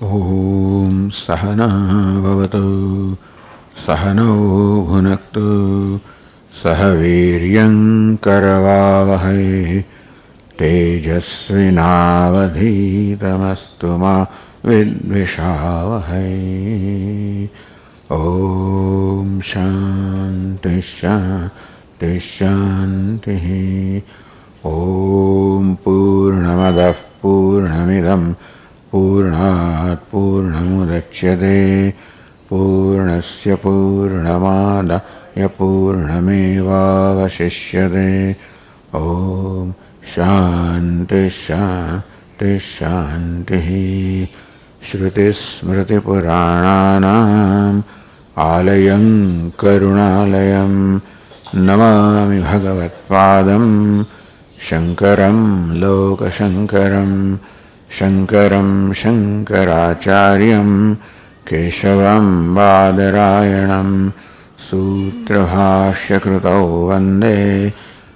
Om Sahana Bhavatu Sahano Bhunaktu Sahaviryam Karavavahai Tejasvinavadhitamastu ma vidvishavahai. Om Shanti Shanti Shanti. Om Purnamadah Purnamidam Purnat Purnamudachyate Purnasya Purnamadaya Purnamevavashishyate. Om Shanti Shanti Shanti. Shruti Smriti Purananam Alayam Karunalayam Namami Bhagavat Padam Shankaram Loka Shankaram Shankaram Shankaracharyam Keshavam Badarayanam Sutrabhashya Krutau Vande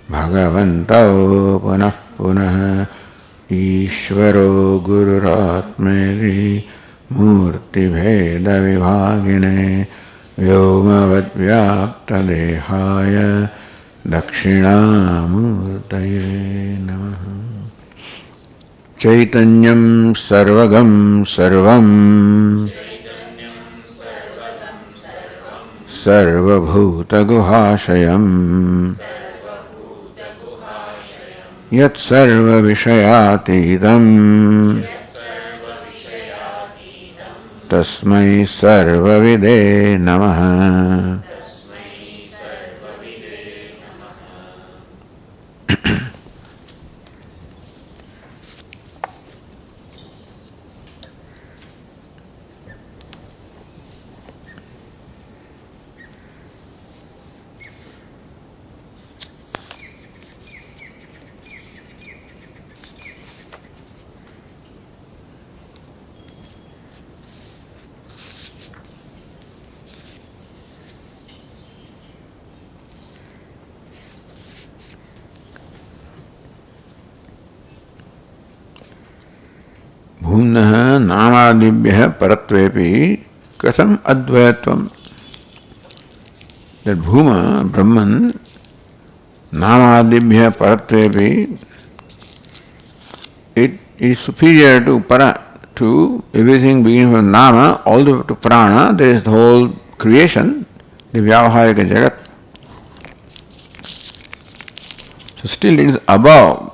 Bhagavantau Punah Punah. Ishvaro Gururatmeri Murti Bheda Vibhagine Vyomavad Vyapta Dehaya Dakshinamurtaye Namaha. Chaitanyam Sarvagam Sarvam Sarvabhuta Guhashayam Yat Sarva Vishayatidam Tasmai Sarva Vide Namaha. Bhumnah namadibhyah paratvepi katham advayatvam. That Bhuma, Brahman, namadibhyah paratvepi, it is superior to para, to everything beginning from nama all the way to prana. There is the whole creation, the vyavaharika jagat. So still it is above.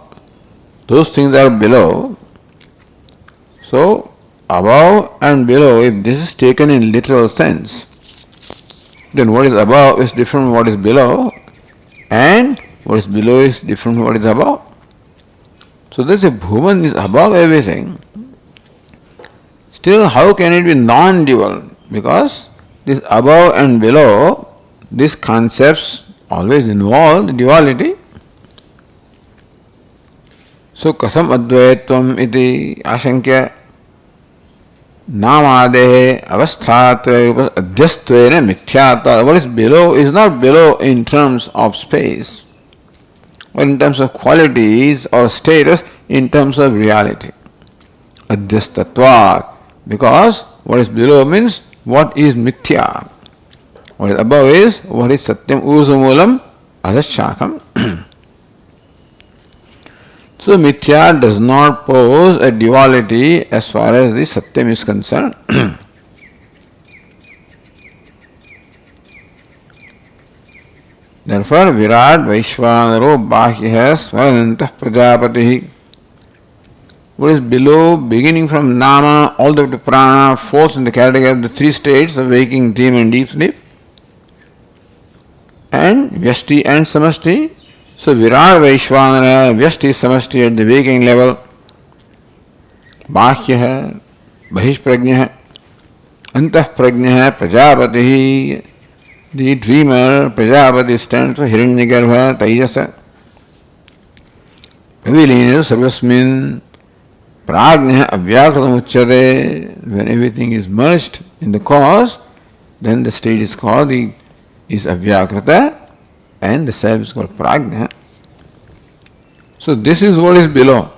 Those things are below. So, above and below, if this is taken in literal sense, then what is above is different from what is below, and what is below is different from what is above. So, this Bhuman is above everything. Still, how can it be non-dual? Because this above and below, these concepts always involve duality. So, kasam advaitvam iti ashankya Namadehe avasthat adhyastvena mithyata. What is below is not below in terms of space or in terms of qualities or status, in terms of reality. Adhyastatvat. Because what is below means what is mithya. What is above is what is satyam usamulam adhashakam. So mithya does not pose a duality as far as the satyam is concerned. Therefore, Virat Vaishvanaro Bahyah Swaranantah Prajapati. What is below, beginning from Nama all the way to Prana, falls in the category of the three states of waking, dream and deep sleep. And Vyashti and Samashti. So Virat Vaishvanara, Vyashti Samashti at the waking level, Bahyah, Bahishprajnah, Antah Prajnah, Prajapati, the dreamer, Prajapati stands for Hiranyagarbha, Taijasa, Pravilina, Sarvasmin, Prajnah, Avyakritam Uchyate. When everything is merged in the cause, then the state is called, is Avyakrita, and the self is called prajna. So this is what is below.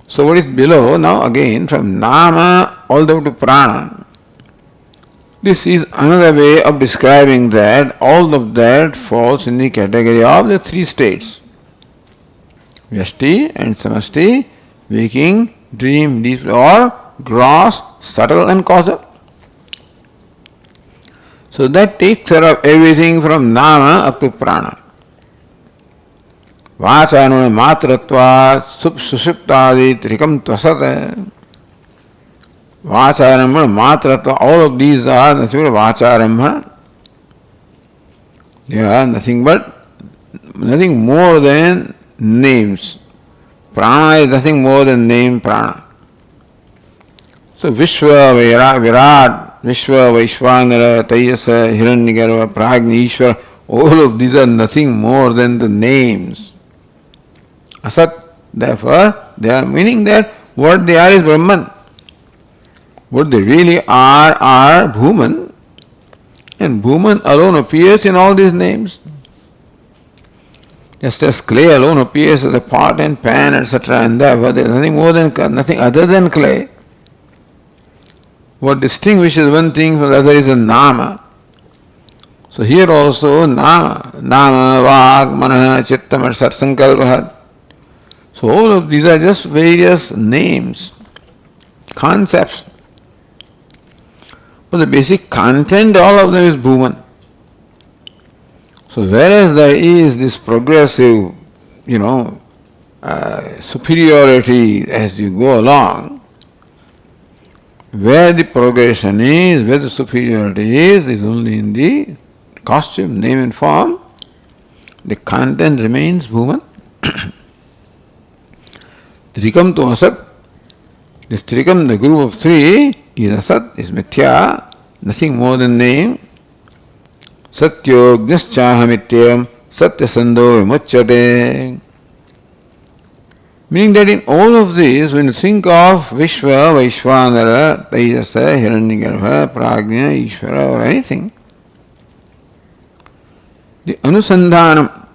So what is below? Now again from nama all the way to prana. This is another way of describing that all of that falls in the category of the three states. Vyashti and samashti, waking, dream, deep, or gross, subtle and causal. So that takes care of everything from nama up to prana. Vachanuna matratva sushuptadi trikam tvasat. Vacharambhana, matratva, all of these are nothing but vacharambhana. They are nothing more than names. Prana is nothing more than name prana. So Vishwa, Virat, Vishwa, Vaishvanara, Tejasa, Hiranyagarva, Prajna, Ishvara, all of these are nothing more than the names. Asat, therefore, they are meaning that what they are is Brahman. What they really are Bhuman, and Bhuman alone appears in all these names. Just as clay alone appears as a pot and pan, etc., and therefore there is nothing other than clay. What distinguishes one thing from the other is a nama. So here also nama, vag, manah, chittam, and satsankalpahat. So all of these are just various names, concepts. But the basic content, all of them is Bhuman. So whereas there is this progressive, superiority as you go along, where the progression is, where the superiority is only in the costume, name and form. The content remains Bhuman. Trikam to asat. This trikam, the group of three, is asat, is mithya, nothing more than name. Satyo gnaschahamityam satyasando vimuchyate. Meaning that in all of this, when you think of Vishwa, Vaishvanara, Tejasa, Hiranyagarva, Prajna, Ishvara or anything, the anusandhanam,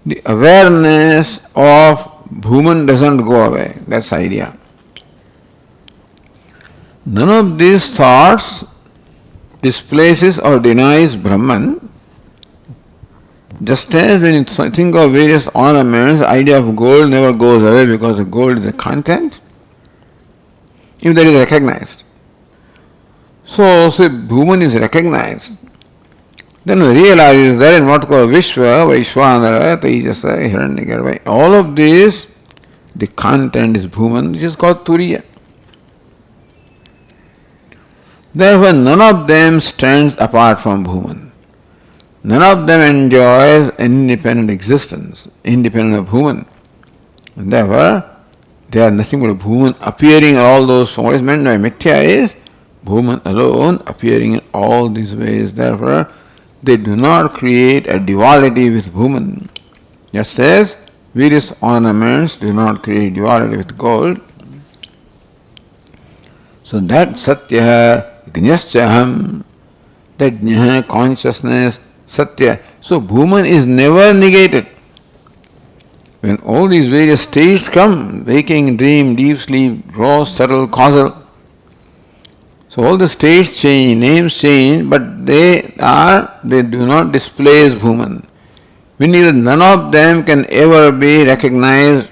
the awareness of Bhuman doesn't go away. That's the idea. None of these thoughts displaces or denies Brahman. Just as when you think of various ornaments, the idea of gold never goes away because the gold is the content, if that is recognized. So also Bhuman is recognized. Then we realize that in what called Vishwa, Vaishvanara, Tejasa, Hiranyagarva, all of this, the content is Bhuman, which is called Turiya. Therefore, none of them stands apart from Bhuman. None of them enjoys an independent existence, independent of Bhuman. And therefore, they are nothing but Bhuman appearing in all those forms. What is meant by mithya is Bhuman alone appearing in all these ways. Therefore, they do not create a duality with Bhuman. Just as various ornaments do not create duality with gold. So that Satya, Gnaschaham, that Jnana, consciousness, Satya. So Bhuman is never negated. When all these various states come, waking, dream, deep sleep, gross, subtle, causal, so all the states change, names change, but they do not displace Bhuman. Meaning none of them can ever be recognized,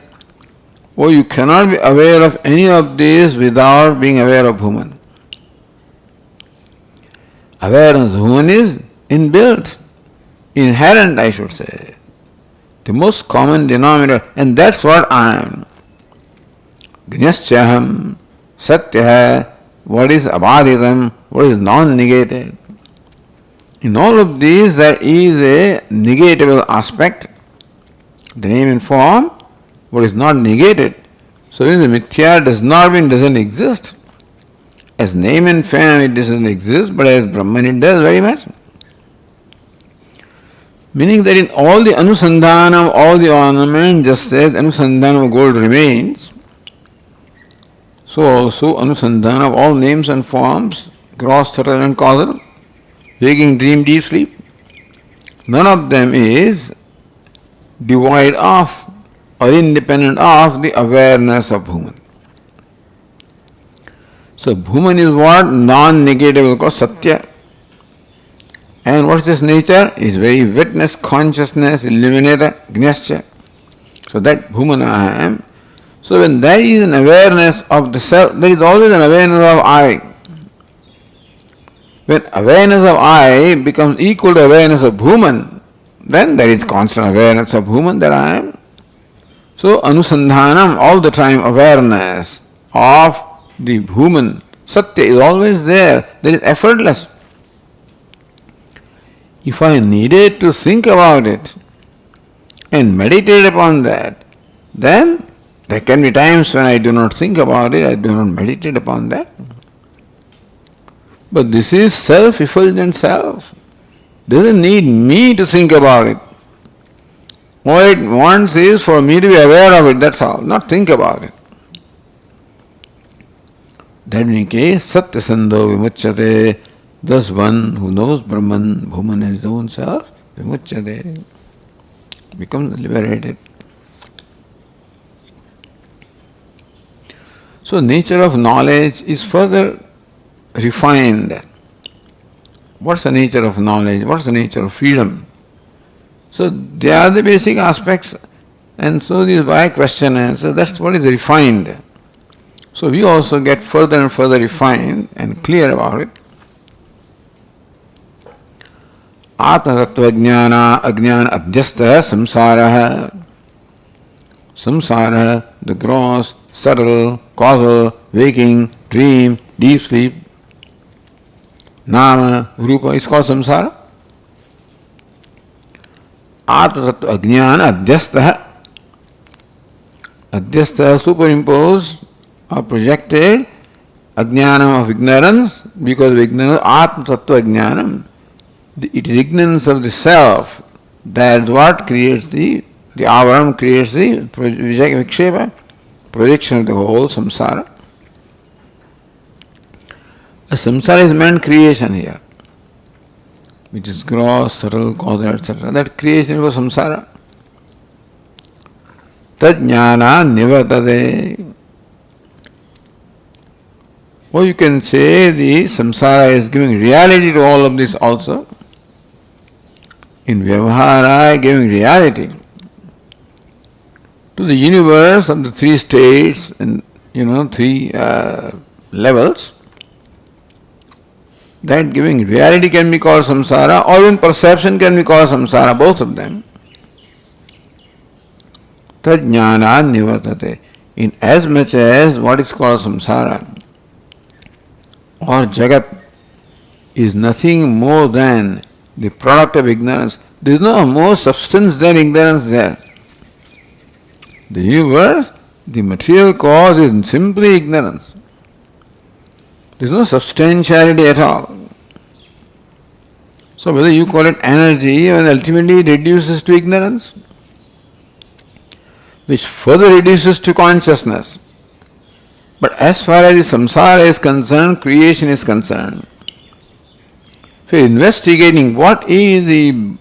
or you cannot be aware of any of these without being aware of Bhuman. Awareness of Bhuman is inbuilt, inherent, I should say. The most common denominator, and that's what I am. Gnaschaham, Satya, what is abhaditam, what is non-negated. In all of these there is a negatable aspect, the name and form, what is not negated. So when the mithya does not mean doesn't exist. As name and form it doesn't exist, but as Brahman it does very much. Meaning that in all the anusandhana of all the ornaments, just as anusandhana of gold remains, so also anusandhana of all names and forms, gross, subtle and causal, waking, dream, deep sleep, none of them is devoid of or independent of the awareness of Bhuman. So Bhuman is what? Non-negative, called Satya. And what is this nature? Is very witness, consciousness, illuminator, Gnasya. So that Bhuman I am. So when there is an awareness of the self, there is always an awareness of I. When awareness of I becomes equal to awareness of Bhuman, then there is constant awareness of Bhuman that I am. So Anusandhanam, all the time awareness of the Bhuman, Satya is always there. There is effortless. If I needed to think about it and meditate upon that, then there can be times when I do not think about it, I do not meditate upon that. But this is self-effulgent self. Doesn't need me to think about it. What it wants is for me to be aware of it, that's all, not think about it. That being the case, Satya Sandho Vimuchyate. Thus one who knows Brahman, Bhuman as his own self, Vimuchyate, becomes liberated. So nature of knowledge is further refined. What's the nature of knowledge? What's the nature of freedom? So they are the basic aspects, and so this by question and answer, that's what is refined. So we also get further and further refined and clear about it. Atma Tattva Jnana Ajnana Adhyastha Samsara. Samsara, the gross, subtle, causal, waking, dream, deep sleep. Nama, Rupa is called samsara. Atma Tattva Ajnana Adhyastha. Adhyastha, superimposed or projected, Ajnanam of ignorance, because of ignorance, Atma Tattva Ajnanam. It is ignorance of the self that is what creates the avaram, creates the vikshepa, projection of the whole samsara. A samsara is meant creation here, which is gross, subtle, causal, etc. That creation was samsara. Tad jnana nivartate. Or you can say the samsara is giving reality to all of this also. In Vyavahara, giving reality to the universe of the three states and three levels. That giving reality can be called samsara, or even perception can be called samsara, both of them. Tajnana nivartate. In as much as what is called samsara or jagat is nothing more than the product of ignorance. There is no more substance than ignorance there. The universe, the material cause is simply ignorance. There is no substantiality at all. So whether you call it energy, or ultimately it reduces to ignorance, which further reduces to consciousness. But as far as the samsara is concerned, creation is concerned, so investigating what is the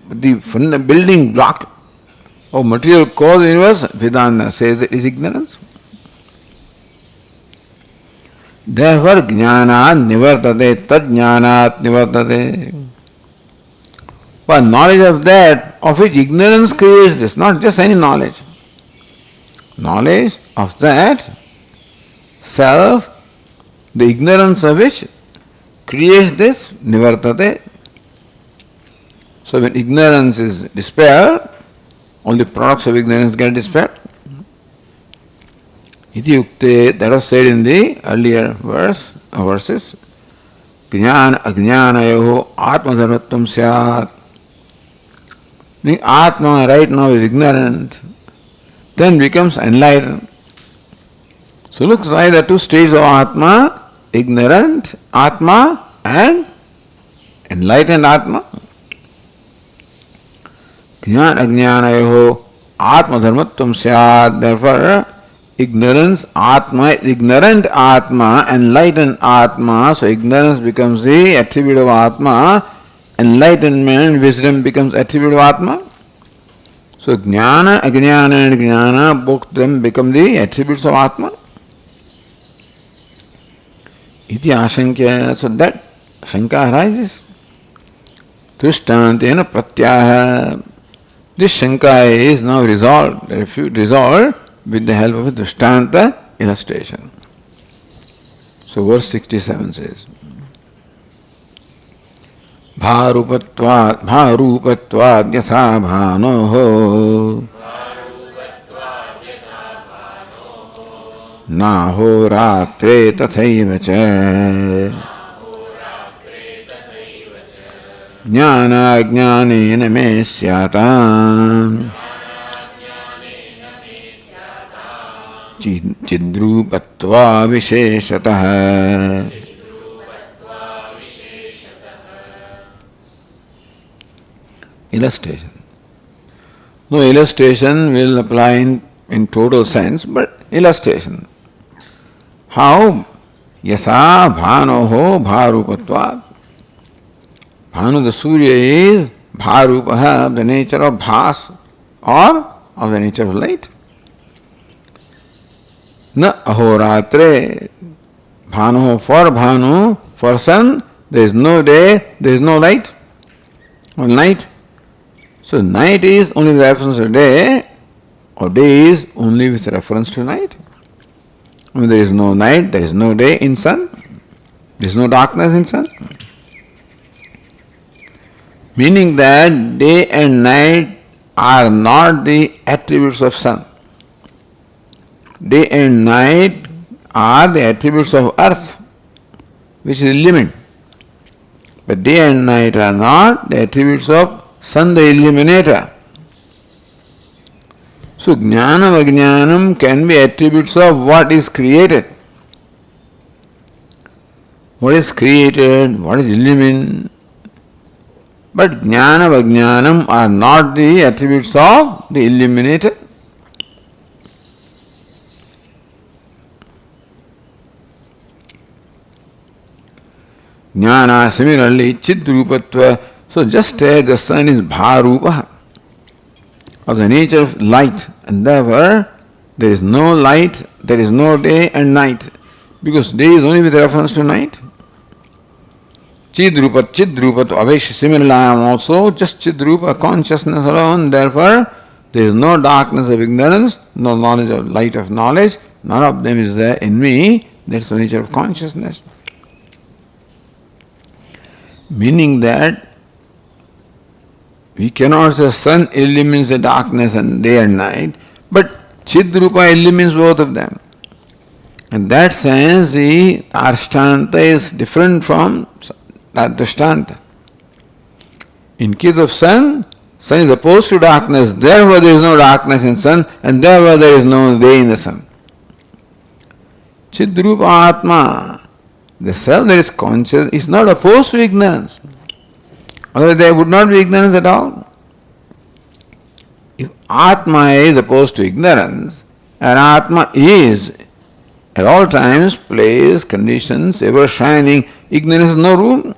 building block of material cause of the universe, Vedanta says that is ignorance. Therefore, jnana nivartate, tad jnanat nivartate. For knowledge of that, of which ignorance creates this, not just any knowledge. Knowledge of that self, the ignorance of which creates this, nivartate. So when ignorance is dispelled, all the products of ignorance get dispelled. Iti yukte, that was said in the earlier verses. Jnana ajnanayoho atma dharmatvam syat. The Atma right now is ignorant, then becomes enlightened. So looks like the two stages of Atma, ignorant Atma and enlightened Atma. Jnana ajnanayoho atma dharmatvam syat. Therefore, ignorance Atma, ignorant Atma, enlightened Atma. So ignorance becomes the attribute of Atma. Enlightenment, wisdom becomes attribute of Atma. So jnana, ajnana and jnana, both of them become the attributes of Atma. Iti ashankya. So that shanka arises. Drishtantena pratyaha. This shanka is now resolved with the help of a drishtanta illustration. So verse 67 says, Bharupatvad yatha bhanoho naho ratre tathaiva cha jnana jnanena me syatam chidrupatva visheshatah. Illustration. No illustration will apply in total sense, but illustration. How? Yatha bhanoho bharupatvat. Bhanu, the Surya, is bharupaha, the nature of bhas, or of the nature of light. Na ahoratre. Bhanu, for sun, there is no day, there is no light, or night. So night is only with reference to day, or day is only with reference to night. When there is no night, there is no day in sun, there is no darkness in sun. Meaning that day and night are not the attributes of sun. Day and night are the attributes of earth, which is element. But day and night are not the attributes of sun, the illuminator. So jnana vajnanam can be attributes of what is created. What is created, what is illumined. But jnana vajnanam are not the attributes of the illuminator. Jnana similarly chidrupatva. So just as the sun is bharupa, of the nature of light, and therefore there is no light, there is no day and night, because day is only with reference to night. Chidrupat avesh. Similarly, I am also just chidrupa, consciousness alone, therefore there is no darkness of ignorance, no knowledge of light of knowledge, none of them is there in me. That's the nature of consciousness. Meaning that we cannot say sun illumines the darkness and day and night, but Chidrupa illumines both of them. In that sense, the Arshtanta is different from that Drishtanta. In case of sun is opposed to darkness, therefore there is no darkness in sun, and therefore there is no day in the sun. Chidrupa Atma, the self that is conscious, is not opposed to ignorance. Otherwise there would not be ignorance at all. If Atma is opposed to ignorance, and Atma is at all times, place, conditions, ever shining, ignorance has no room.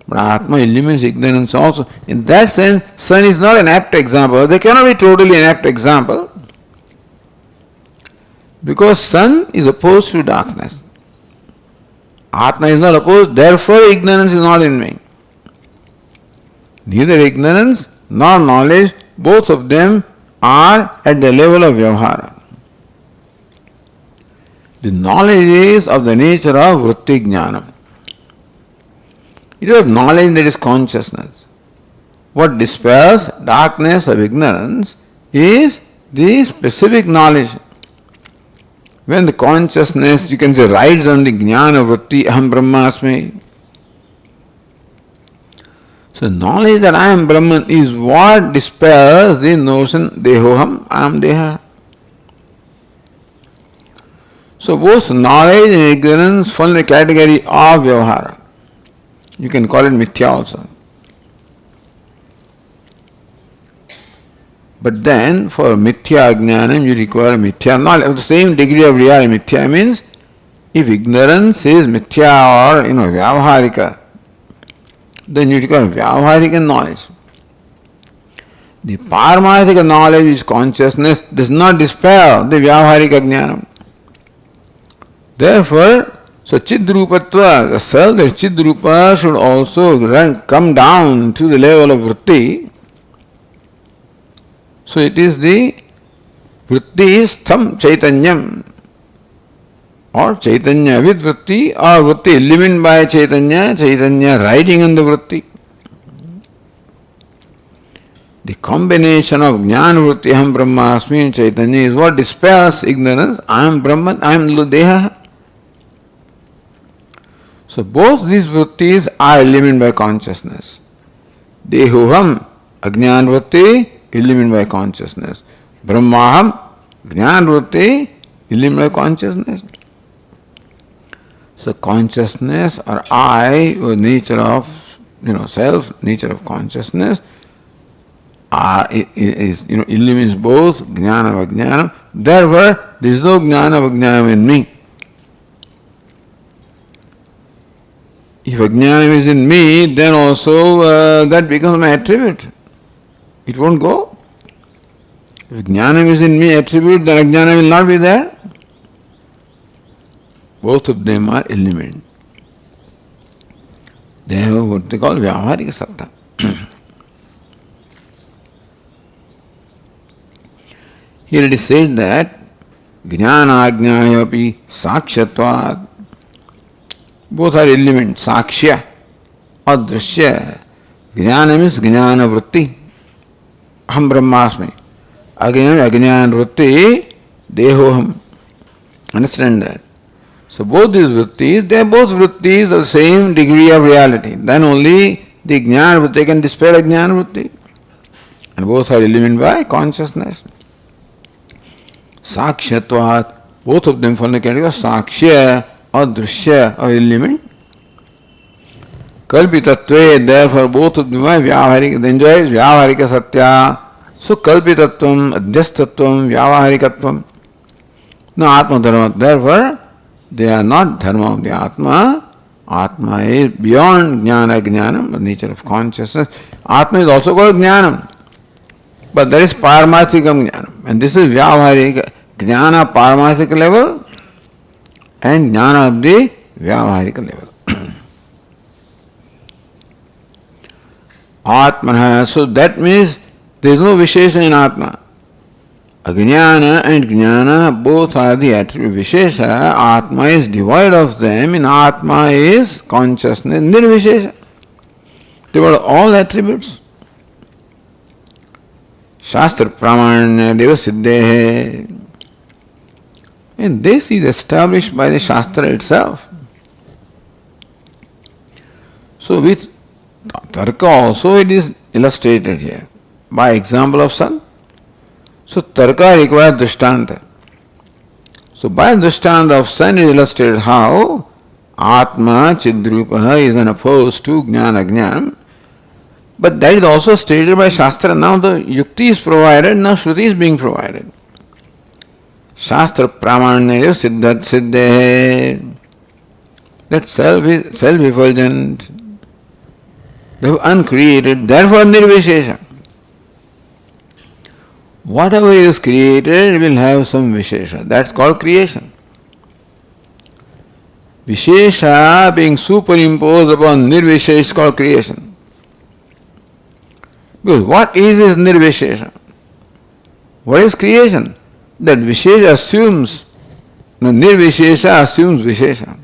But Atma illumines ignorance also. In that sense, sun is not an apt example. They cannot be totally an apt example, because sun is opposed to darkness. Atma is not opposed, therefore ignorance is not in me. Neither ignorance nor knowledge, both of them are at the level of Vyavhara. The knowledge is of the nature of Vritti Jnanam. It is knowledge that is consciousness. What dispels darkness of ignorance is the specific knowledge. When the consciousness, you can say, rides on the Jnana Vritti, Aham Brahmasmi. So knowledge that I am Brahman is what dispels the notion Dehoham, I am Deha. So both knowledge and ignorance fall in the category of Vyavhara. You can call it Mithya also. But then for Mithya Jnanam you require Mithya knowledge of the same degree of reality. Mithya means if ignorance is Mithya or Vyavharika, then you require Vyavharika knowledge. The Paramarthika knowledge, which is consciousness, does not dispel the Vyavharika Jnanam. Therefore, So Chidrupatva, the self that Chidrupa should also come down to the level of vritti. So it is the vritti is tham chaitanyam, or chaitanya with vritti, or vritti illumined by chaitanya, chaitanya riding on the vritti. The combination of jnana vritti, aham brahmasmi, and chaitanya is what dispels ignorance. I am Brahman, I am deha. So both these vrittis are illumined by consciousness. Dehoham, ajnana vritti, illumined by consciousness. Brahmaham, jnana vritti, illumined by consciousness. So consciousness or I, or nature of self, nature of consciousness, illumines both jnana and ajnana. Therefore, there is no jnana or ajnana in me. If ajnana is in me, then also that becomes my attribute. It won't go. If jnana is in me attribute, then ajnana will not be there. Both of them are illumined. They have what they call vyavaharika satta. Here it is said that jnana ajnana api sakshatvat. Both are illumined. Sakshya, adrishya. Jnana means jnana vritti. Aham brahmasmi. Again, ajnana vritti, dehoham. Understand that? So both these vrittis, they are both vrittis of the same degree of reality. Then only the jnana vritti can dispel ajnana vritti. And both are illumined by consciousness. Sakshatvat, both of them fall in the category of sakshya, adrishya, or illumined. Kalpitatve, therefore both of them are vyavaharika, the enjoy is vyavaharika satya. So kalpitatvam, adhyastatvam, vyavaharikatvam. No atma dharma, therefore they are not dharma of the atma. Atma is beyond jnana jnanam, the nature of consciousness. Atma is also called jnanam. But there is paramarthikam jnanam. And this is vyavaharika. Jnana paramarthika level and jnana of the vyavaharika level. Atmana, so that means there is no vishesha in Atma. Ajnana and jnana both are the attribute. Vishesha, Atma is devoid of them. In Atma is consciousness, nirvishesha. Devoid of all attributes. Shastra pramanya deva siddhehe. And this is established by the Shastra itself. So with Tarka also it is illustrated here by example of sun. So Tarka requires Drishtanta. So by Drishtanta of sun is illustrated how Atma Chidrupaha is an opposed to Jnana Jnanam. But that is also stated by Shastra. Now the Yukti is provided, now Shruti is being provided. Shastra pramanya siddhat siddhe. That self is self-effulgent, uncreated, therefore nirvishesha. Whatever is created will have some vishesha. That's called creation. Vishesha being superimposed upon nirvishesha is called creation. Because what is this nirvishesha? What is creation? That vishesha assumes, the nirvishesha assumes vishesha.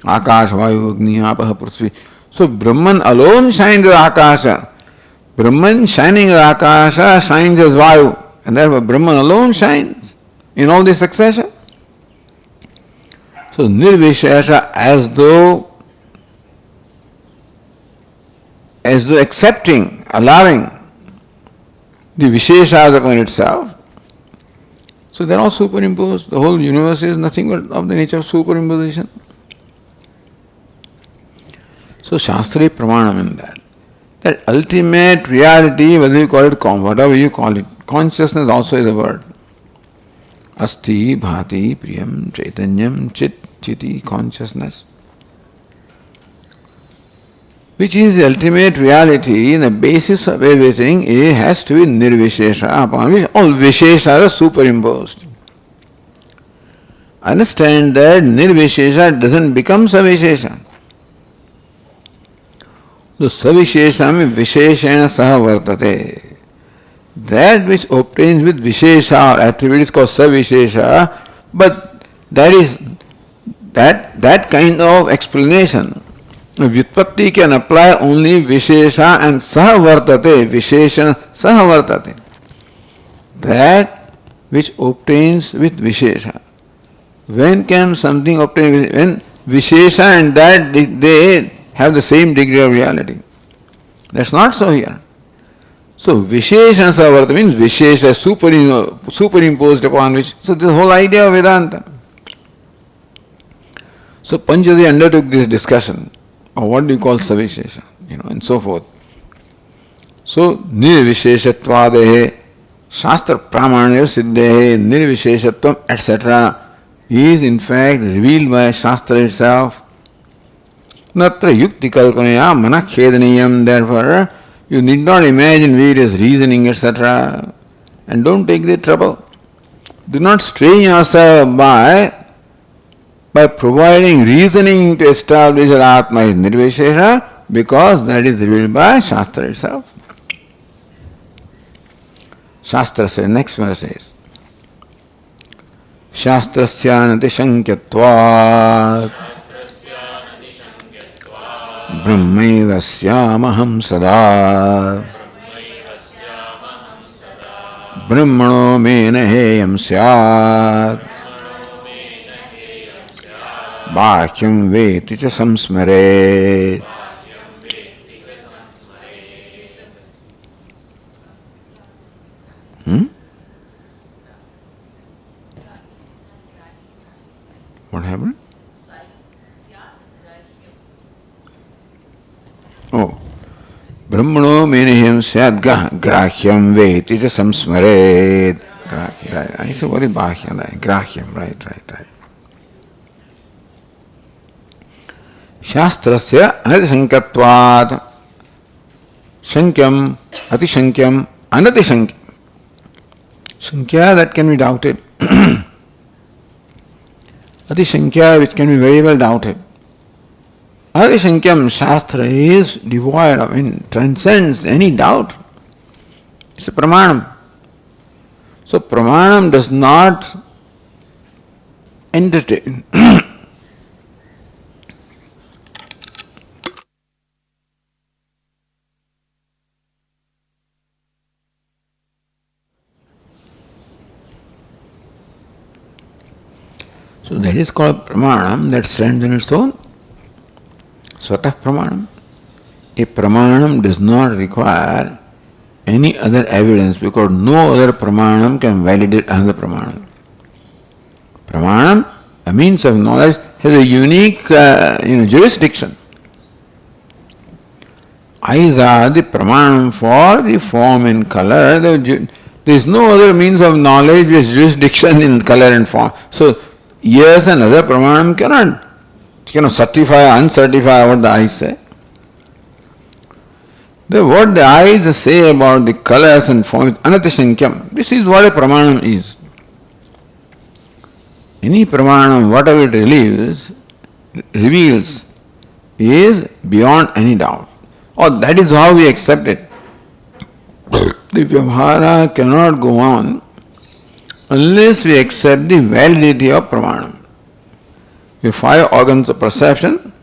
Akash, Vayu, Agni, Apaha, Prithvi. So Brahman alone shines as Akasha. Brahman shining as Akasha shines as Vayu. And therefore Brahman alone shines in all this succession. So nirvishesha as though accepting, allowing the visheshas upon itself. So they are all superimposed. The whole universe is nothing but of the nature of superimposition. So Shastri Pramanam in that. That ultimate reality, whether you call it, whatever you call it, consciousness also is a word. Asti, Bhati, Priyam, Chaitanyam, Chit, Chiti, consciousness. Which is the ultimate reality, the basis of everything, it has to be nirvishesha, upon which all visheshas are superimposed. understand that nirvishesha doesn't become savishesha. So savishesham visheshena saha vartate. That which obtains with vishesha or attribute is called savishesha, but that kind of explanation, vyutpatti can apply only vishesha and saha vartate, visheshana saha vartate. That which obtains with vishesha. When can something obtain? When vishesha and that they have the same degree of reality. That's not so here. So vishesha savarta means vishesha superimposed upon which. So this whole idea of Vedanta. So Panchaji undertook this discussion of what do you call savishesha, and so forth. So nirvisheshatvadehe, shastra pramanya siddhehe, nirvisheshatvam, etc. is in fact revealed by Shastra itself. Natra yukti kalpanaya manakhedaniyam. Therefore, you need not imagine various reasoning, etc. And don't take the trouble. Do not strain yourself by providing reasoning to establish that Atma is nirvishesha, because that is revealed by Shastra itself. Shastra says, next verse says, Shastrasyanati shankyatvat brahmaiva syamaham sada brahmano mena heyam syat bhakyam veti cha samsmaret. What happened? Oh, Brahmano menihim syad grahyam veti cha samsmaret. I said, what is bhakyam? Grahyam, right. Shastrasya anatishankatvat. Shankyam, atishankyam, anatishankyam. Shankya that can be doubted. Atishankya which can be very well doubted. Atishankyam, Shastra is devoid of, transcends any doubt. It's a pramanam. So pramanam does not entertain. So that is called pramanam, that stands on its own. Swatah pramanam. A pramanam does not require any other evidence, because no other pramanam can validate another pramanam. Pramanam, a means of knowledge, has a unique jurisdiction. Eyes are the pramanam for the form and color. There is no other means of knowledge with jurisdiction in color and form. So ears and other pramanam cannot certify or uncertify what the eyes say. What the eyes say about the colors and forms, anatishankyam. This is what a pramanam is. Any pramanam, whatever it reveals, is beyond any doubt. Or that is how we accept it. The vyavahara cannot go on unless we accept the validity of pramanam. The 5 organs of perception,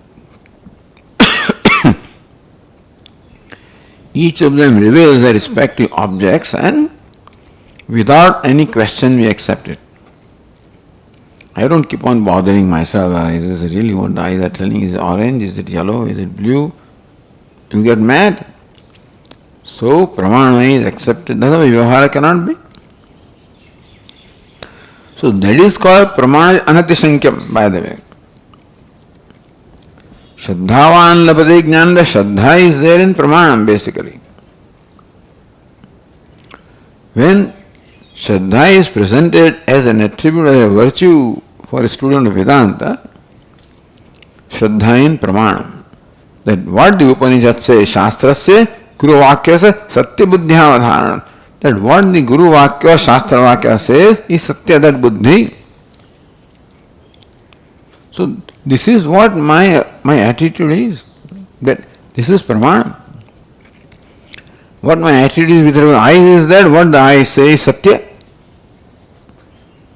each of them reveals their respective objects, and without any question we accept it. I don't keep on bothering myself, is this really what the eyes are telling? Is it orange? Is it yellow? Is it blue? You get mad. So pramana is accepted. That's why vyavahara cannot be. So that is called pramana anatishankyam, by the way. Shraddhavan labade jnana. The Shraddha is there in pramanam, basically. When Shraddha is presented as an attribute, as a virtue for a student of Vedanta, Shraddha in pramanam. That what the Upanishad says, Shastrasya Guru Vakyasya Satya Buddhyavadharanam. That what the Guru Vakya or Shastra Vakya says is Satya, that Buddhi. So this is what my attitude is. That this is pramana. What my attitude is with regard to eyes is that what the eyes say is satya.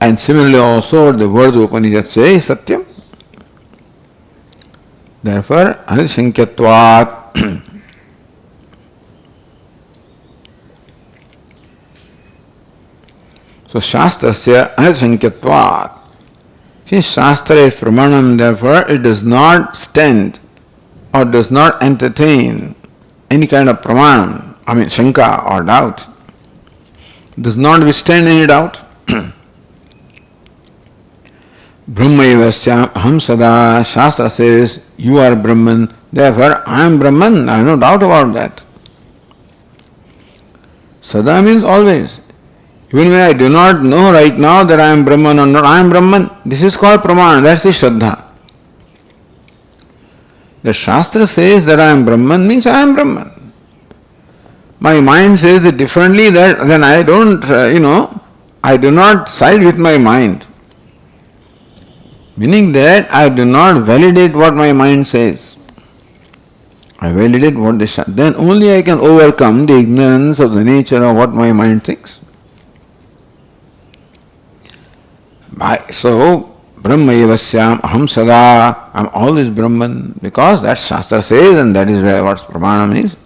And similarly also what the words of Upanishad say is satyam. Therefore, anashankyatvat. So Shastrasya anashankyatvat. Since Shastra is pramanam, therefore it does not stand or does not entertain any kind of pramanam, shanka or doubt. It does not withstand any doubt. Brahmaivasya aham sada. Shastra says, you are Brahman, therefore I am Brahman. I have no doubt about that. Sada means always. Even when I do not know right now that I am Brahman or not, I am Brahman. This is called pramana, that's the Shraddha. The Shastra says that I am Brahman means I am Brahman. My mind says it differently, that then I don't, I do not side with my mind. Meaning that I do not validate what my mind says. I validate what then only I can overcome the ignorance of the nature of what my mind thinks. So, Brahmaevasyam aham sada, I am always Brahman, because that Shastra says, and that is where what pramanam is.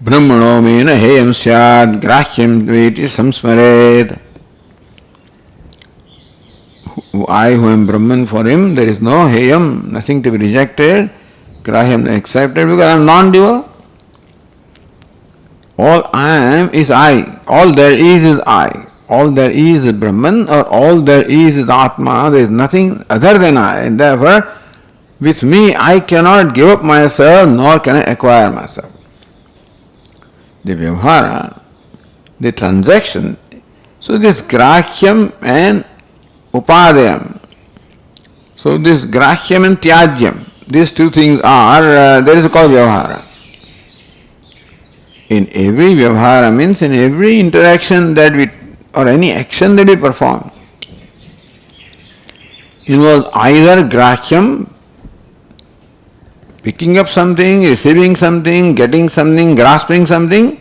Brahmano mena heyam syad grahyam dveti samsmaret. I who am Brahman, for him there is no heyam, nothing to be rejected, grahyam accepted, because I am non-dual. All I am is I. All there is I. All there is Brahman, or all there is Atma. There is nothing other than I. And therefore, with me I cannot give up myself, nor can I acquire myself. The vyavhara, the transaction, so this grahyam and upadayam. So this grahyam and tyajyam, these two things are, that is called vyavhara. In every vyavhara means in every interaction that we, or any action that we perform, involves either grahyam, picking up something, receiving something, getting something, grasping something,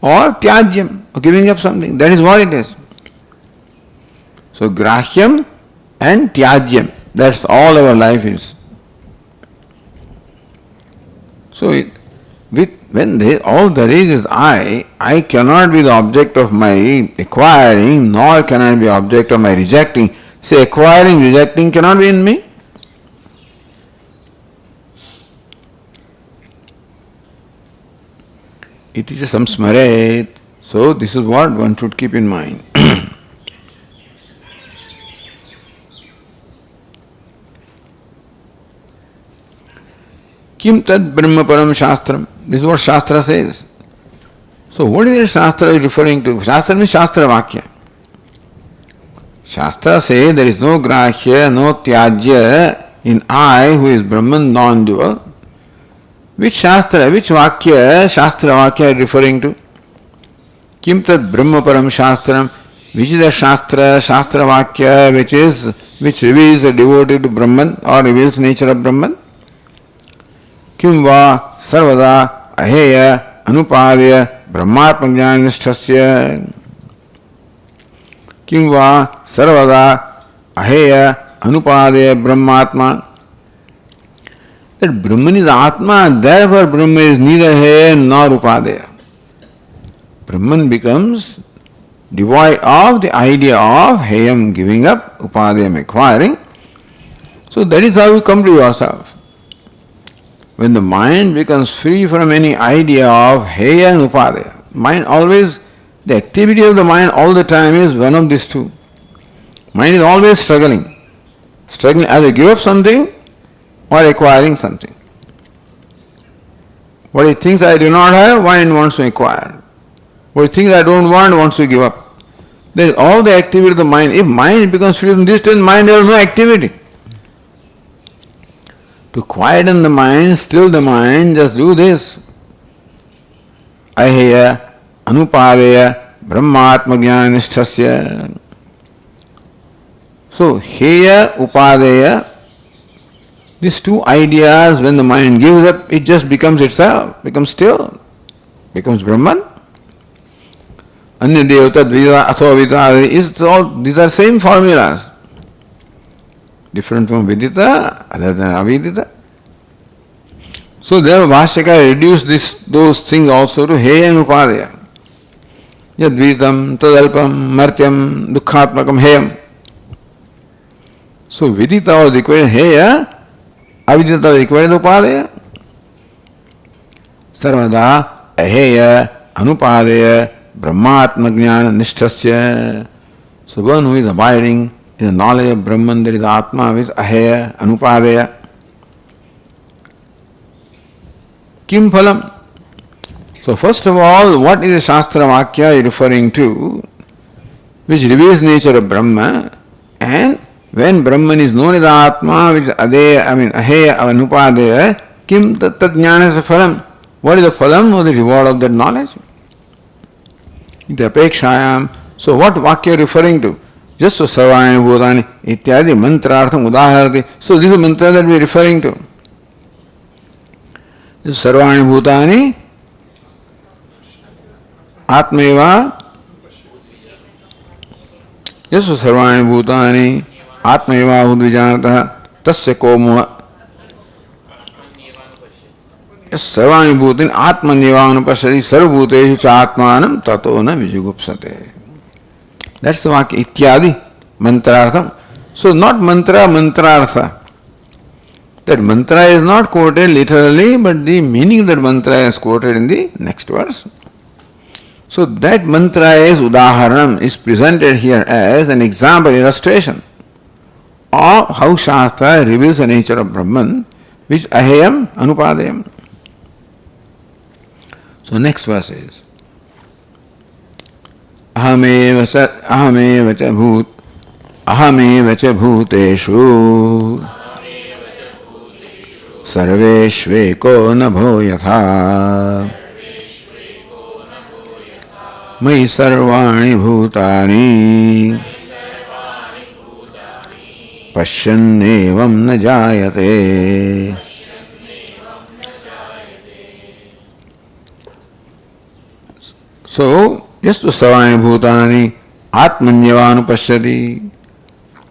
or tyajyam, or giving up something. That is what it is. So grahyam and tyajyam, that's all our life is. So when all there is I cannot be the object of my acquiring, nor can I be the object of my rejecting. Say acquiring, rejecting cannot be in me. It is a samsmaret. So this is what one should keep in mind. Kim tad brahma param shastram. This is what Shastra says. So what is this Shastra referring to? Shastra means Shastra Vakya. Shastra says there is no grahya, no tyajya in I who is Brahman non-dual. Which Shastra, which Vakya, Shastra Vakya are referring to? Kim tad brahma param shastram. Which is the Shastra, Shastra Vakya which reveals the devotee to Brahman or reveals nature of Brahman? Kim va sarvada aheya anupadya brahmatma jnanishtasya. Kim va sarvada aheya anupadya brahmatma. That Brahman is Atma, therefore Brahman is neither heya nor upadya. Brahman becomes devoid of the idea of heyam giving up, upadayam acquiring. So that is how you come to yourself. When the mind becomes free from any idea of heya and upadaya, mind always, the activity of the mind all the time is one of these two. Mind is always struggling either give up something or acquiring something. What it thinks I do not have, mind wants to acquire. What it thinks I don't want, wants to give up. There is all the activity of the mind. If mind becomes free from this, then mind has no activity. To quieten the mind, still the mind, just do this. Aheya anupadeya brahmatma jnanishthasya. So, heya, upadeya, these two ideas, when the mind gives up, it just becomes itself, becomes still, becomes Brahman. Anya devata dvita atho vidita, these are same formulas. Different from vidita, other than avidita. So there Bhashyaka reduced those things also to heya and upadaya. Yadvitam, tadalpam, martyam, dukkhatmakam, heyam. So vidita was equated heya, avidita was equated upadaya. Sarvada aheya, anupadaya, brahmatma jnana nishthasya. So one who is abiding in the knowledge of Brahman, there is Atma with aheya, anupadaya. Kim phalam? So first of all, what is the Shastra Vakya referring to, which reveals nature of Brahma, and when Brahman is known as Atma, which is aheya, anupadaya, kim tat jnanasya phalam? What is the phalam or the reward of that knowledge? The apekshayam. So what Vakya referring to? Just so sarvani bhutani ityadi mantrartham udaharati. So this is the mantra that we are referring to. This sarvani bhutani atmeva. Just so sarvani bhutani atmeva udvijanatah tasya komo. Sarvani bhutani atmanyevanupasati sarvabhuteshu cha atmanam tato na vijugupsate. That's the Vakya ityadi mantrartham. So not mantra, mantrartha. That mantra is not quoted literally, but the meaning of that mantra is quoted in the next verse. So that mantra is udaharanam, is presented here as an example, illustration of how Shastra reveals the nature of Brahman, which aheyam, anupadayam. So next verse is ahameva cha bhuteshu sarveshveko nabho yatha mai sarvani bhutani pashyannevam na jayate. So, yastu sarvani bhutani atmanyavanu pashyati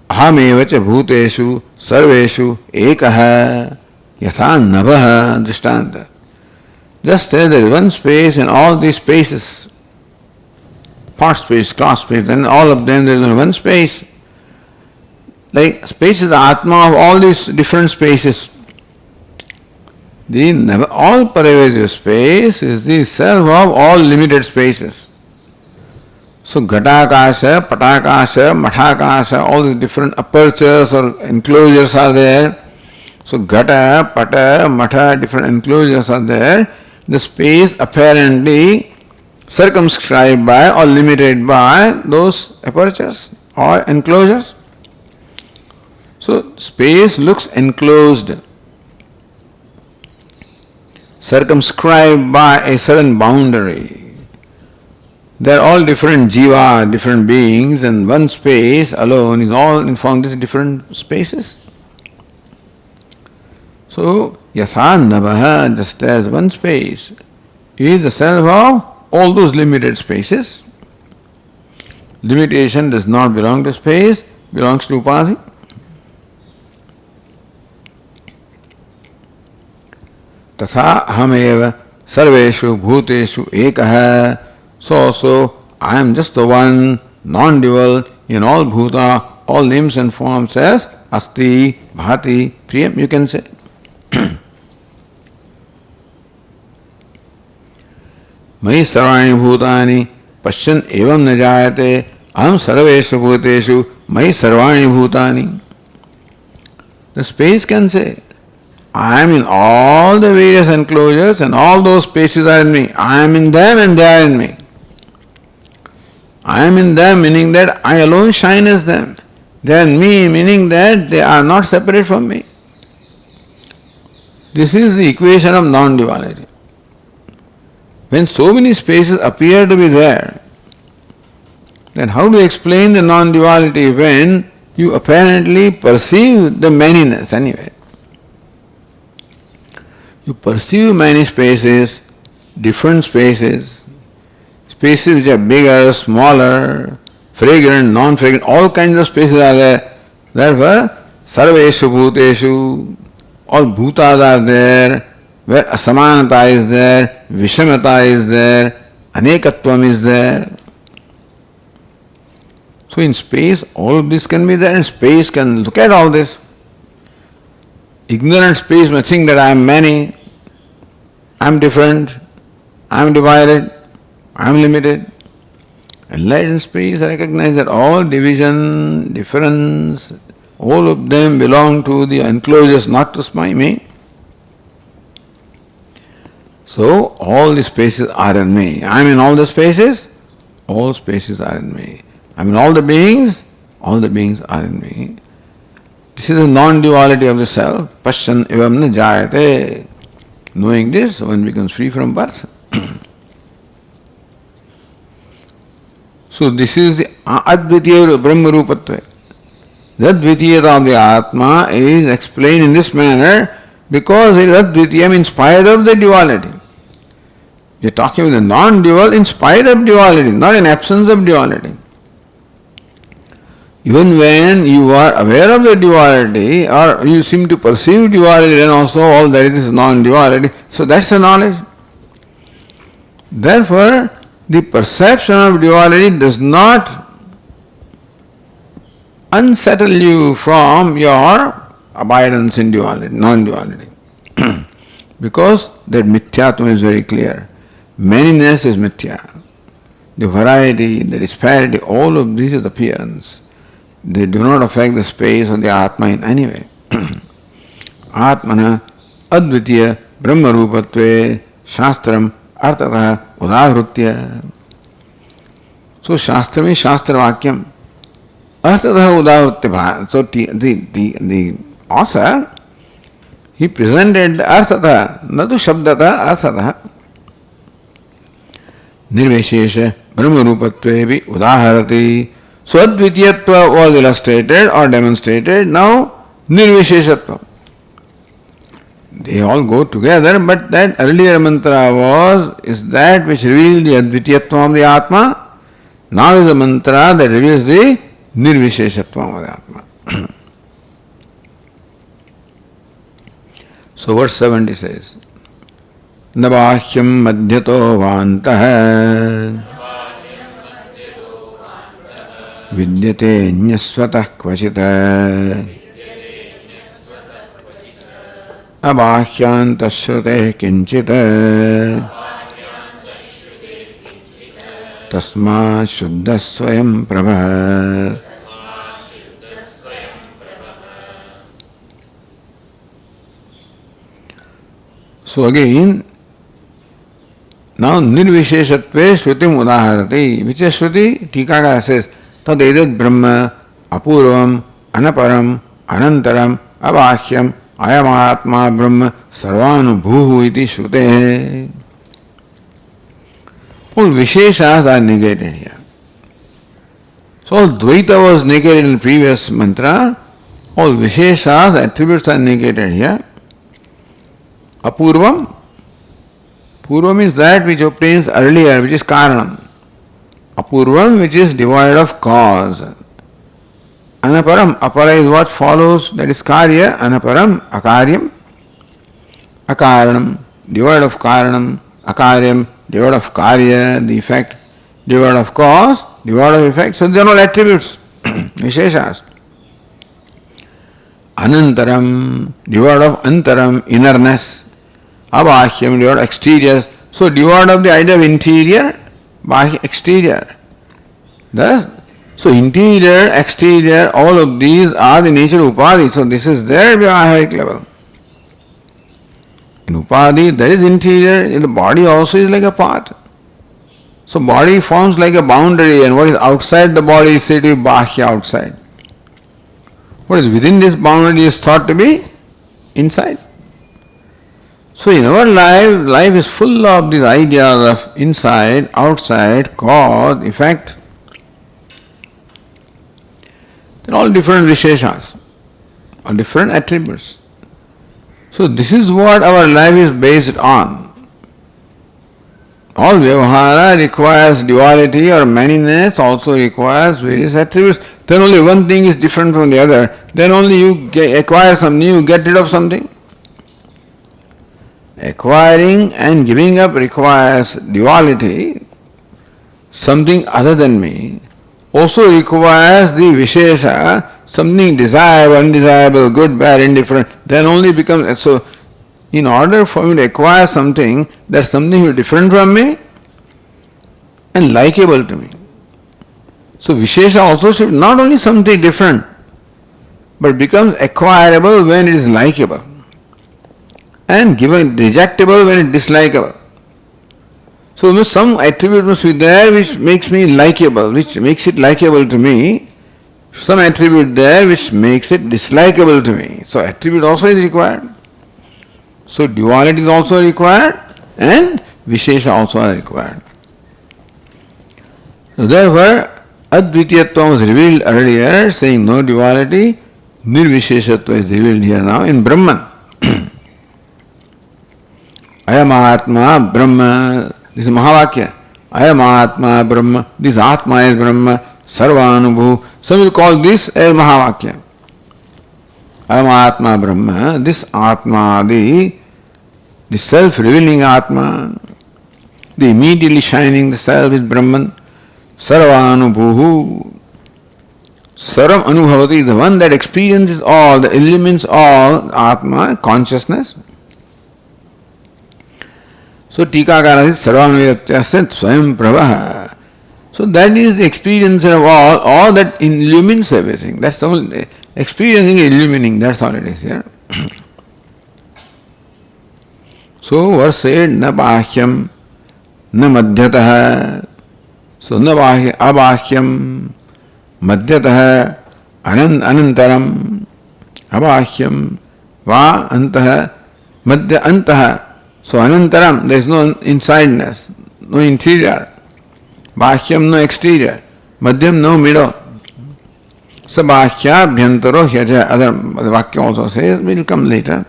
ahameva cha bhuteshu sarveshu ekaha yatha navaha drishtanta. Just as there is one space in all these spaces, part space, cross space, then all of them there is one space. Like space is the Atma of all these different spaces. The all pervasive space is the self of all limited spaces. So Ghatakasha, Patakasha, Mathakasha, all the different apertures or enclosures are there. So Ghata, Pata, Matha, different enclosures are there. The space apparently circumscribed by or limited by those apertures or enclosures. So space looks enclosed, circumscribed by a certain boundary. They are all different jiva, different beings, and one space alone is all informed these different spaces. So, yatha navaha, just as one space is the self of all those limited spaces. Limitation does not belong to space, belongs to upadhi. Tatha ahameva sarveshu bhuteshu ekaha. So also I am just the one, non-dual, in all bhuta, all names and forms as asti, bhati, priyam, you can say. Mai sarvani bhutani pashyan evam na jayate aham sarveshu bhuteshu mai sarvani bhutani. The space can say, I am in all the various enclosures and all those spaces are in me. I am in them and they are in me. I am in them meaning that I alone shine as them. They are in me meaning that they are not separate from me. This is the equation of non-duality. When so many spaces appear to be there, then how do you explain the non-duality when you apparently perceive the manyness anyway? You perceive many spaces, different spaces, spaces which are bigger, smaller, fragrant, non-fragrant, all kinds of spaces are there. Therefore, sarveshu bhuteshu, all bhutas are there, where asamanata is there, vishamata is there, anekatvam is there. So in space, all of this can be there, and space can look at all this. Ignorant space may think that I am many, I am different, I am divided, I am limited. Enlightened space recognize that all division, difference, all of them belong to the enclosures, not to me. So all the spaces are in me. I am in all the spaces, all spaces are in me. I am in all the beings are in me. This is the non-duality of the self. Pasyan evam na jayate. Knowing this, one becomes free from birth. So this is the advitiya brahma rupatva. The advitiyata of the Atma is explained in this manner because it is advitiyam in spite of the duality. We are talking about the non-dual in spite of duality, not in absence of duality. Even when you are aware of the duality or you seem to perceive duality, then also all that is non-duality. So that's the knowledge. Therefore, the perception of duality does not unsettle you from your abidance in duality, non-duality. Because that mithyatma is very clear. Manyness is mithya. The variety, the disparity, all of this is appearance. They do not affect the space of the Atma in any way. Atmana advitiya brahma rupatve shastram artata udahrutya. So shastra means shastra vakyam. Artata udahrutya. So the author, he presented the artata, nadu shabdata artata. Nirvishesha brahma rupatve udaharati. So advitiyatva was illustrated or demonstrated. Now nirvisheshatva. They all go together, but that earlier mantra is that which reveals the advitiyatva of the Atma. Now is the mantra that reveals the nirvisheshatva of the Atma. So verse 70 says, Nabahyam madhyato vantah vidyate nyasvatah kvachita abhyantas shrute kinchita tasmat shuddha swayam prabha. So again, now nirvisheshatve shrutim udaharati. Which is Shruti? Tikakara says, Tad edat brahma apurvam anaparam anantaram abhahyam ayamatma brahma sarvanubhuhu iti shrute. All visheshas are negated here. So all dvaita was negated in the previous mantra. All visheshas, attributes are negated here. Apurvam. Purvam is that which obtains earlier, which is karanam. Apurvam, which is devoid of cause. Anaparam, apara is what follows, that is karya. Anaparam, akaryam. Akaranam, devoid of karanam. Akaryam, devoid of karya, the effect. Devoid of cause, devoid of effect. So they are all attributes, visheshas. Anantaram, devoid of antaram, innerness. Abhahyam, devoid of exterior. So devoid of the idea of interior, bahya, exterior. Thus, so interior, exterior, all of these are the nature of upadhi. So this is their vyavaharic level. In upadhi, there is interior, in the body also is like a part. So body forms like a boundary, and what is outside the body is said to be bahya, outside. What is within this boundary is thought to be inside. So in our life is full of these ideas of inside, outside, cause, effect. They're all different visheshas, all different attributes. So this is what our life is based on. All vyavahara requires duality or manyness, also requires various attributes. Then only one thing is different from the other. Then only you acquire something, you get rid of something. Acquiring and giving up requires duality, something other than me. Also requires the vishesha, something desirable, undesirable, good, bad, indifferent. Then only becomes, so in order for me to acquire something, that's something different from me and likable to me. So vishesha also should not only something different, but becomes acquirable when it is likable, and given rejectable when it is dislikable. So some attribute must be there which makes me likable, which makes it likable to me. Some attribute there which makes it dislikable to me. So attribute also is required. So duality is also required and vishesha also are required. So therefore Advitiyatva was revealed earlier, saying no duality. Nirvisheshatva is revealed here now in Brahman. Ayam Atma Brahma. This is Mahavakya. Ayam Atma Brahma. This Atma is Brahma. Sarvanubhu. Some will call this as Mahavakya. Ayam Atma Brahma. This Atma, the self-revealing Atma, the immediately shining the self is Brahman. Sarvanubhu. Saram Anubhavati, the one that experiences all, that illumines all, Atma, consciousness. So Tikakara is Sarvanubhatyasya Swayam Prabha. So that is the experience of all that illumines everything. That's the whole experiencing, illumining, that's all it is here. So verse said, Na bahyam, na madhyatah. So na abahyam, madhyatah, anantaram, abahyam, va antah, madhya antah. So anantaram, there is no insideness, no interior. Bahyam, no exterior. Madhyam, no middle. Sabhya bhyantaro hyaja. Other Vakya also says, will come later.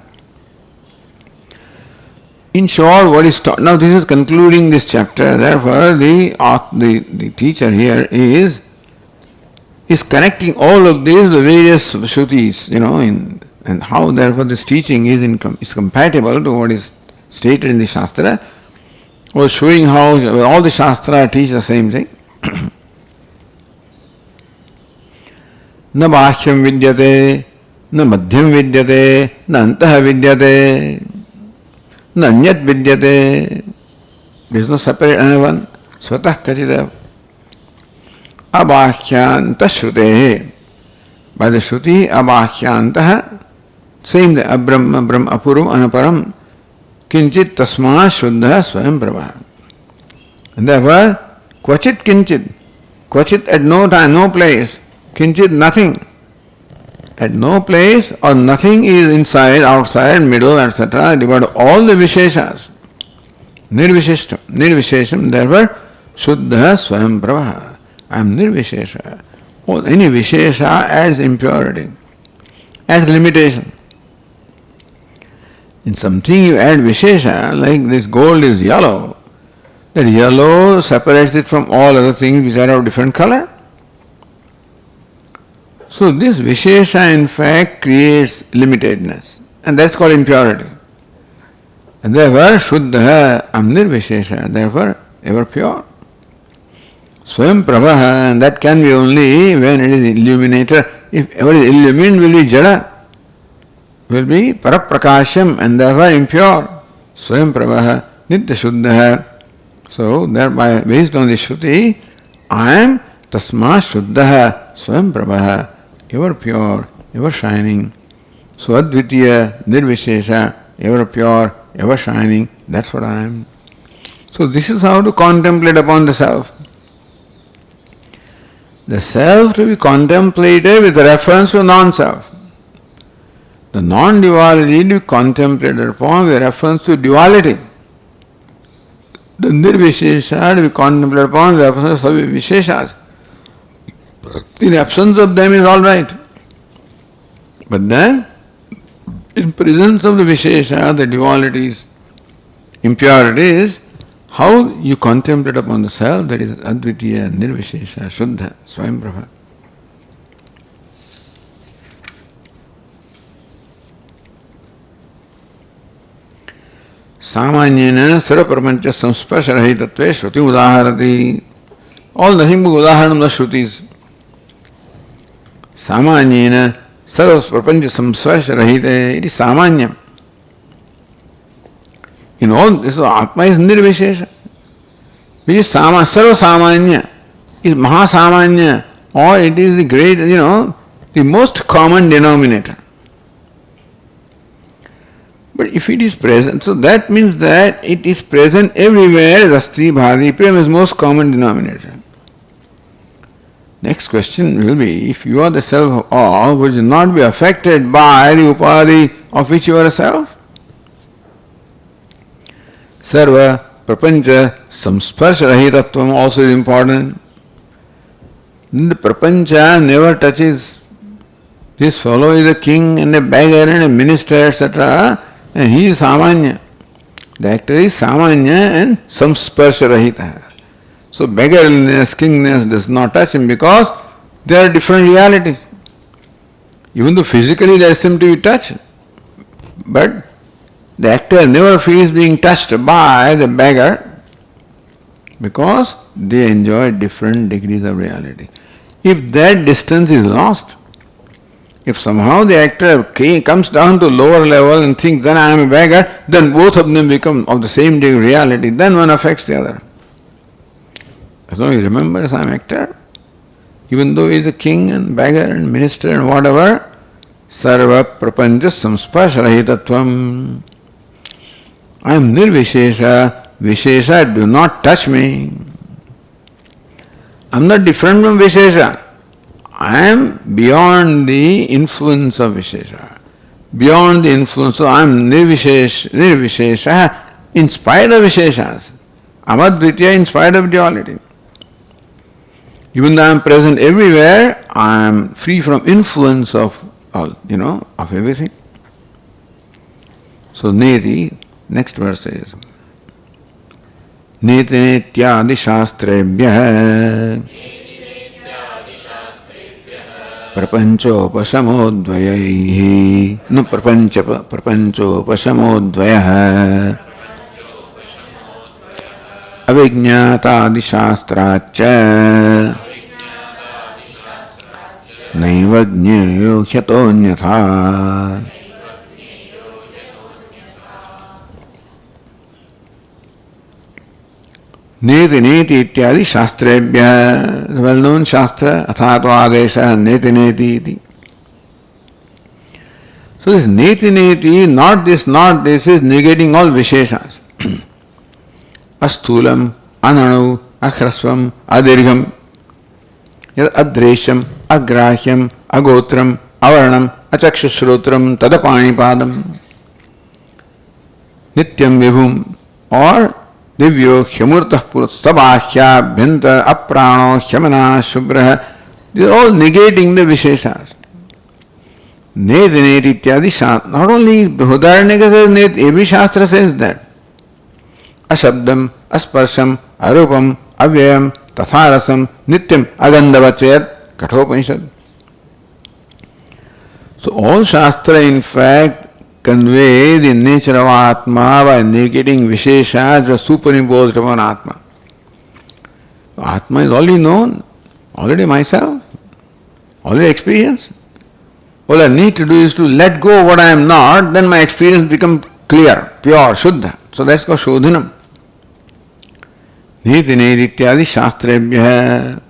In short, what is taught, now this is concluding this chapter, therefore the teacher here is connecting all of these, the various Shrutis, and how therefore this teaching is compatible to what is stated in the Shastra, was showing how all the Shastra teach the same thing. Na bhashyam vidyate, na madhyam vidyate, na antah vidyate, na anyat vidyate. There is no separate another one. Svatah kachida. Abhashyanta shrutehe. By the Shruti, abhashyantah, same the Abrahma, Brahma, Apuram, Anaparam, Kinchit tasma shuddha swayam prabha. And therefore, kvachit kinchit, kvachit at no time, no place, kinchit nothing. At no place or nothing is inside, outside, middle, etc. Devoid all the visheshas. Nirvishesham, therefore, shuddha swayam prabha. I am nirvishesha. Any vishesha adds impurity, adds limitation. In something you add vishesha, like this gold is yellow, that yellow separates it from all other things which are of different color. So this vishesha in fact creates limitedness, and that's called impurity. And therefore, shuddha, am nirvishesha, therefore ever pure. Swayam prabha, and that can be only when it is illuminated. If ever is illumined, will be jada, will be paraprakasham, and therefore impure. Swayam prabha, nitya shuddha. So thereby, based on the Shruti, I am tasma shuddha, swayam prabha, ever pure, ever shining. So advitiya, nirvishesha, ever pure, ever shining, that's what I am. So this is how to contemplate upon the self. The self to be contemplated with reference to non-self. The non-duality to be contemplated upon with reference to duality. The nirvishesha to be contemplated upon with reference to visheshas. In absence of them is all right. But then, in presence of the vishesha, the dualities, impurities, how you contemplate upon the self, that is advitiya, nirvishesha, shuddha, swayamprabha. Samanyena sarvaprapancha samsparsharahittatve shruti udaharati. All nothing but udaharanam the shrutis. Samanyena sarvaprapancha samsparsharahite. It is samanya. In all this, Atma is nirvishesha. Which is sarva samanya. Is mahasamanya. Or it is the great, the most common denominator. But if it is present, so that means that it is present everywhere as Asti Bhadi. Prem is most common denominator. Next question will be, if you are the self of all, would you not be affected by the upadhi of which you are a self? Sarva, prapancha, samsparsha rahitatvam also is important. The prapancha never touches. This fellow is a king and a beggar and a minister, etc. And he is samanya. The actor is samanya and samsparsha rahita. So beggarliness, kingness does not touch him because there are different realities. Even though physically there seem to be touch, but the actor never feels being touched by the beggar because they enjoy different degrees of reality. If that distance is lost, if somehow the actor comes down to lower level and thinks, then I am a beggar, then both of them become of the same degree of reality, then one affects the other. As long as he remembers I am actor, even though he is a king and beggar and minister and whatever, sarva prapancha samsparsha rahitatvam. I am nirvishesha, vishesha do not touch me. I am not different from vishesha. I am beyond the influence of vishesha. Beyond the influence, so I am nirvishesha in spite of visheshas. Amadvitya in spite of duality. Even though I am present everywhere, I am free from influence of all, of everything. So neti, next verse is neti netyadi shastrebhyah prapanchopashamodvayaihi no prapanchopashamodvayah avijñātādi shāstrācca naiva jñeyo hyatonyatha. Neti neti ityadi shastrebhya, the well-known shastra, athato adesha, neti neti iti. So this neti neti, not this, is negating all visheshas. Asthulam, ananu, akhrasvam, adirgham, adresham, agrahyam, agotram, avarnam, achakshushrotram, tadapanipadam, nityam vibhum, or divyo hyamurtah purat sabahya bhanta aprano hyamana shubhrah. These are all negating the visheshas. Neti neti ityadi shastra. Not only Brihadaranyaka says neti, every shastra says that. Ashabdam, asparsham, arupam, avyayam, tatharasam, nityam, agandhavacayat, Kathopanishad. So all shastra in fact convey the nature of Atma by negating Visheshas which are superimposed upon Atma. Atma is already known, already myself, already experienced. All I need to do is to let go of what I am not, then my experience becomes clear, pure, Shuddha. So that's called Shodhanam. Niti neti ityadi shastrebhyah.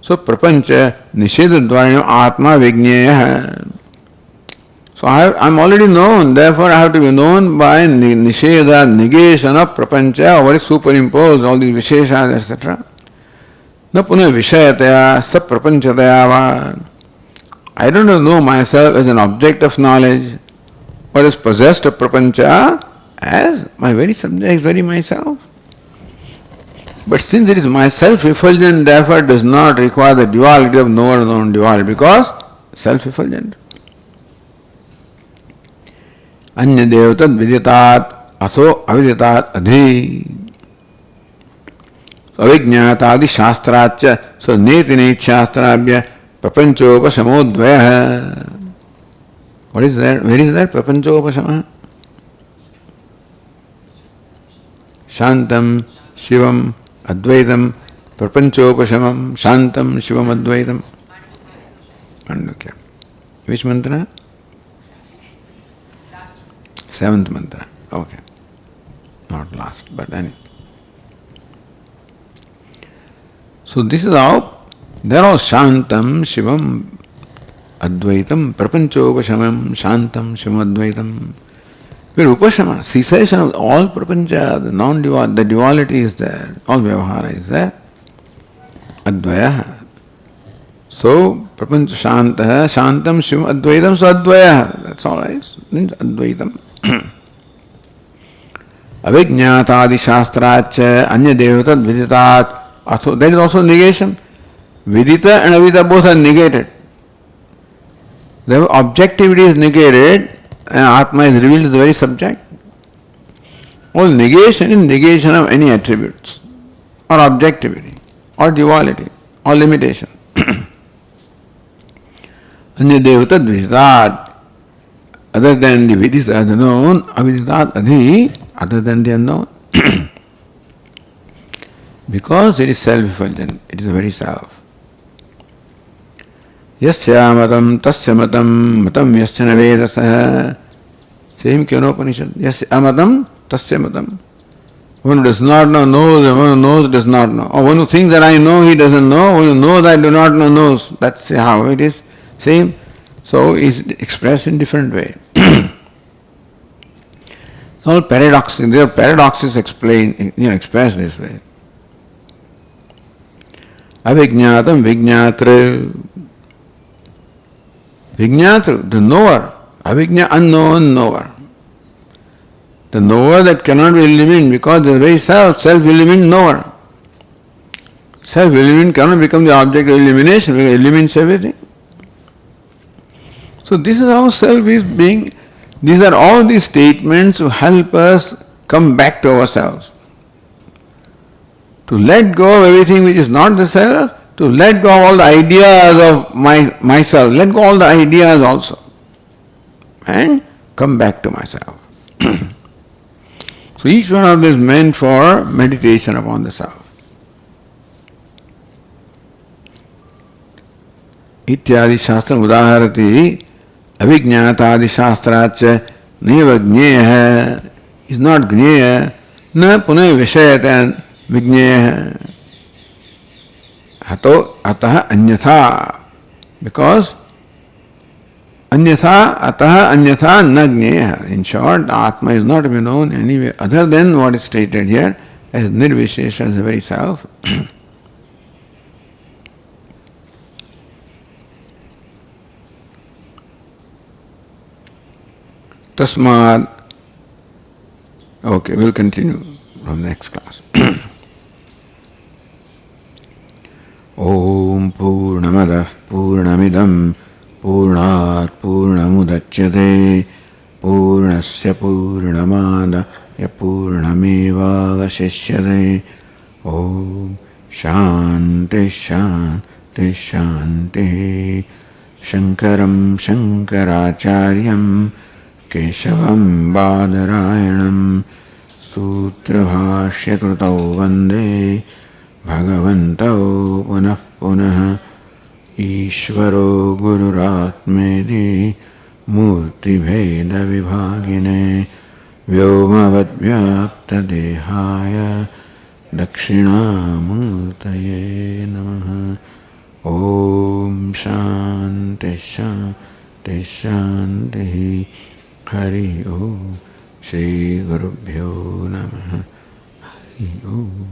So prapancha nishedadvaranyam Atma vigneya. So I am already known, therefore I have to be known by nisheda, negation of prapancha, what is superimposed, all these visheshas, etc. Na puna vishayataya, saprapanchadaya. I don't know myself as an object of knowledge. what is possessed of prapancha as my very subject, very myself. But since it is my self-effulgent, therefore it does not require the duality of knower and non-duality, because self-effulgent. Anya devatat viditat aso aviditat adhi. Avijñātādi shāstrācca, so neti neti shāstrābhya prapanchopashamodvaya. What is that? Where is that prapanchopasama? Shantam, Shivam, Advaitam, prapanchopashamam, Shantam, Shivam, Advaitam. Okay. Which mantra? Seventh mantra. Okay. Not last, but anyway. So this is how they are all Shantam, Shivam, Advaitam, Prapanchopashamam, Shantam, Shivam, Advaitam. Where Upashama, cessation of all Prapancha, the non-dual, the duality is there, all Vyavahara is there. Advaya. So, Prapancha Shanta, Shantam, Shivam, Advaitam, so Advaya. That's all right. Means Advaitam. Avijñātādi shāstrācca, anya devatat viditat. Also, that is also negation. Vidita and avidita both are negated. The objectivity is negated and Atma is revealed to the very subject. All negation is negation of any attributes or objectivity or duality or limitation. Anya devatat viditat, other than the vidita, the known, aviditat adhi, other than the unknown. Because it is self-effulgent, it is the very self. Yasya matam tasya matam matam yasyana vedasa. Same Kyonopanishad. Yasya matam tasya matam. One who does not know knows, and one who knows does not know. Or one who thinks that I know, he doesn't know. One who knows I do not know, knows. That's how it is. Same. So it's expressed in different way. All paradoxes. There are paradoxes explained, expressed this way. Avijñātam vijñātra. Vijñātra, the knower. Avijñā, unknown knower. The knower that cannot be eliminated because the very self-eliminate knower. Self-eliminate cannot become the object of elimination because it eliminates everything. So this is how self is being. These are all these statements to help us come back to ourselves. To let go of everything which is not the self, to let go of all the ideas of myself, let go of all the ideas also, and come back to myself. So each one of them is meant for meditation upon the self. Ityadi shastra udaharati avijñātādi shāstrācca neva jñeya is not jñeya na punay vishayata Vijñeya hato ataha anyatha, because anyatha ataha anyatha na jñeya. In short, Atma is not to be known anyway other than what is stated here as nirvishesha, as the very self. Tasmad. Okay, we'll continue from the next class. Om Purnamadah Purnamidam Purnat Purnamudachyate Purnasya Purnamada Purnameva Vashishyate. Om Shanti Shanti Shanti. Shankaram Shankaracharyam Keshavam Badarayanam Sutra Kritau Vande Bhagavantau Punah Punah Ishvaro Gururatmedi Murti Veda Vibhagine Vyomavad Vyapta Dehaya Dakshinamurtaye Namaha. Om Shanti Shanti Shanti. Hari Om. Shri Gurubhyo Namaha. Hari Om.